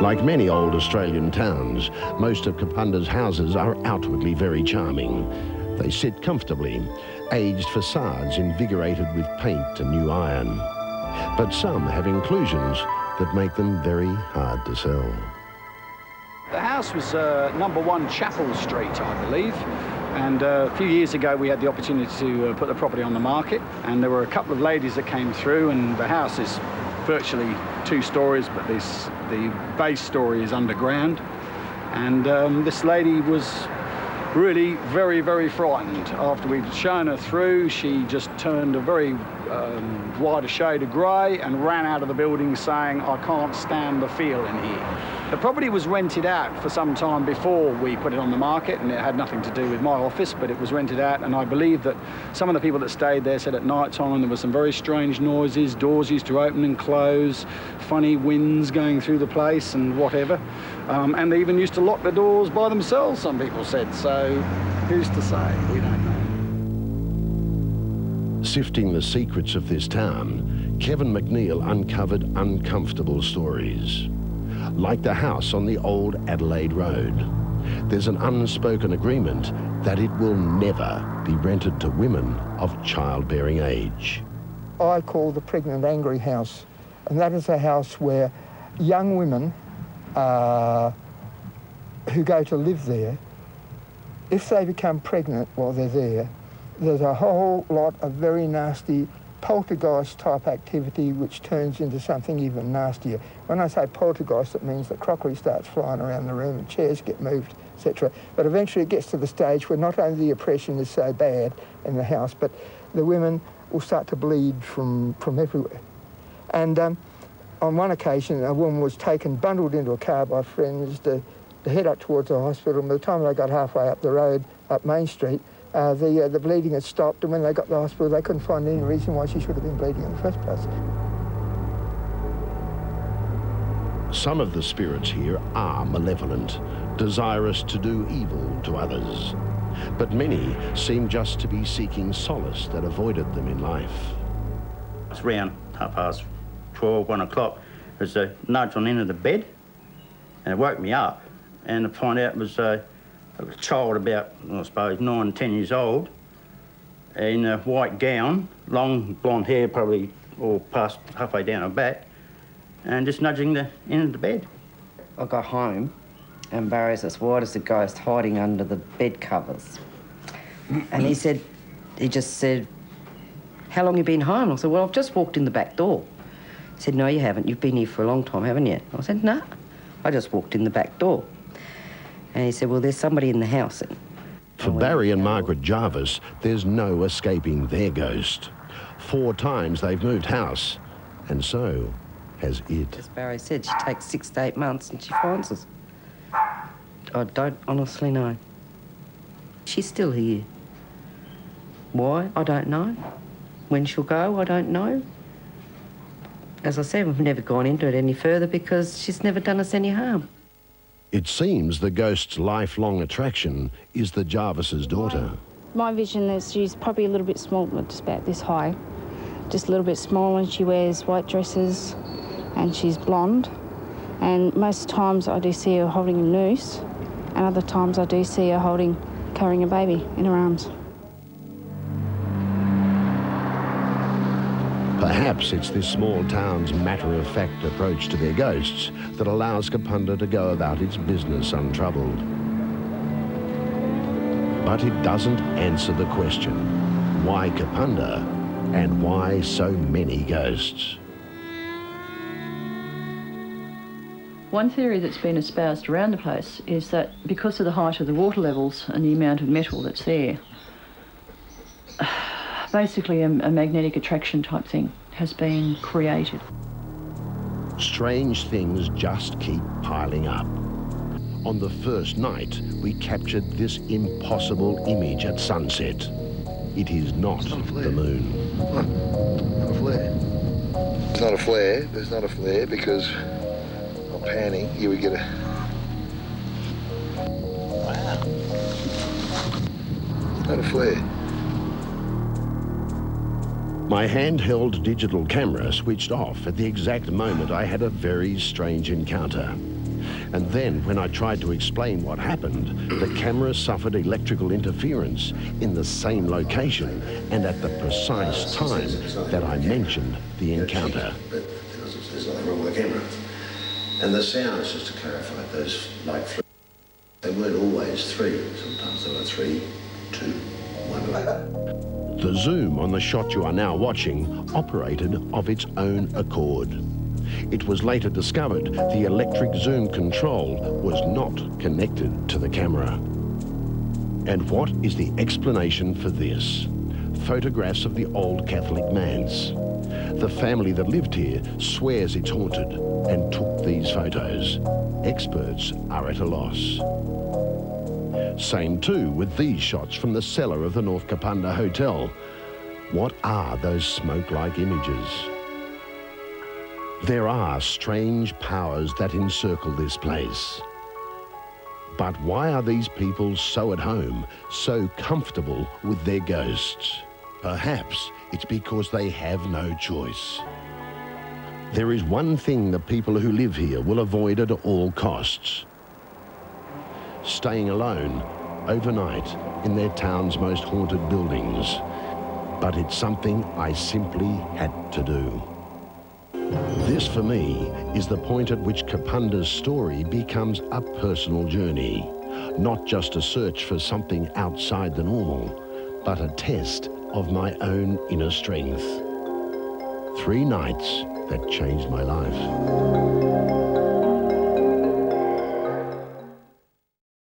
Like many old Australian towns, most of Kapunda's houses are outwardly very charming. They sit comfortably, aged facades invigorated with paint and new iron. But some have inclusions that make them very hard to sell. The house was number 1 Chapel Street, I believe. And a few years ago, we had the opportunity to put the property on the market. And there were a couple of ladies that came through, and the house is virtually 2 stories, but the base story is underground. And this lady was really very, very frightened. After we'd shown her through, she just turned a very wider shade of grey and ran out of the building saying, "I can't stand the feel in here." The property was rented out for some time before we put it on the market, and it had nothing to do with my office, but it was rented out, and I believe that some of the people that stayed there said at night time there were some very strange noises, doors used to open and close, funny winds going through the place and whatever. And they even used to lock the doors by themselves, some people said, so who's to say? We don't know. Sifting the secrets of this town, Kevin McNeil uncovered uncomfortable stories. Like the house on the old Adelaide Road, there's an unspoken agreement that it will never be rented to women of childbearing age. I call the Pregnant Angry House, and that is a house where young women who go to live there, if they become pregnant while they're there, there's a whole lot of very nasty poltergeist type activity which turns into something even nastier. When I say poltergeist, it means that crockery starts flying around the room and chairs get moved, etc. But eventually it gets to the stage where not only the oppression is so bad in the house, but the women will start to bleed from everywhere. And on one occasion, a woman was taken, bundled into a car by friends to head up towards the hospital, and by the time they got halfway up the road, up Main Street, the bleeding had stopped, and when they got to the hospital, they couldn't find any reason why she should have been bleeding in the first place. Some of the spirits here are malevolent, desirous to do evil to others. But many seem just to be seeking solace that avoided them in life. It's around 12:30, 1 o'clock. There's a nudge on the end of the bed, and it woke me up. And to find out it was a child about, I suppose, 9, 10 years old, in a white gown, long blonde hair, probably all past halfway down her back, and just nudging the end of the bed. I got home, and Barry's as white as a ghost, hiding under the bed covers. And he just said, "How long you been home?" I said, "Well, I've just walked in the back door." He said, "No, you haven't. You've been here for a long time, haven't you?" I said, "No, I just walked in the back door." And he said, "Well, there's somebody in the house." For Barry and Margaret Jarvis, there's no escaping their ghost. 4 times they've moved house, and so has it. As Barry said, she takes 6 to 8 months and she finds us. I don't honestly know. She's still here. Why? I don't know. When she'll go, I don't know. As I said, we've never gone into it any further because she's never done us any harm. It seems the ghost's lifelong attraction is the Jarvis's daughter. My vision is she's probably a little bit small, just about this high. Just a little bit small, and she wears white dresses and she's blonde. And most times I do see her holding a noose, and other times I do see her carrying a baby in her arms. Perhaps it's this small town's matter-of-fact approach to their ghosts that allows Kapunda to go about its business untroubled. But it doesn't answer the question, why Kapunda and why so many ghosts? One theory that's been espoused around the place is that because of the height of the water levels and the amount of metal that's there, basically a magnetic attraction type thing has been created. Strange things just keep piling up. On the first night, we captured this impossible image at sunset. It is not the moon. Not a flare. It's not a flare. There's not a flare because I'm panning. Here we get a... Wow. Not a flare. My handheld digital camera switched off at the exact moment I had a very strange encounter. And then, when I tried to explain what happened, the camera suffered electrical interference in the same location and at the precise time that I mentioned the encounter. But there's nothing wrong with the camera. And the sounds, just to clarify, those light flashes, they weren't always 3. Sometimes they were 3, 2, 1. The zoom on the shot you are now watching operated of its own accord. It was later discovered the electric zoom control was not connected to the camera. And what is the explanation for this? Photographs of the old Catholic manse. The family that lived here swears it's haunted and took these photos. Experts are at a loss. Same too with these shots from the cellar of the North Kapunda Hotel. What are those smoke-like images? There are strange powers that encircle this place. But why are these people so at home, so comfortable with their ghosts? Perhaps it's because they have no choice. There is one thing the people who live here will avoid at all costs: staying alone overnight in their town's most haunted buildings. But it's something I simply had to do. This, for me, is the point at which Kapunda's story becomes a personal journey, not just a search for something outside the normal, but a test of my own inner strength. 3 nights that changed my life.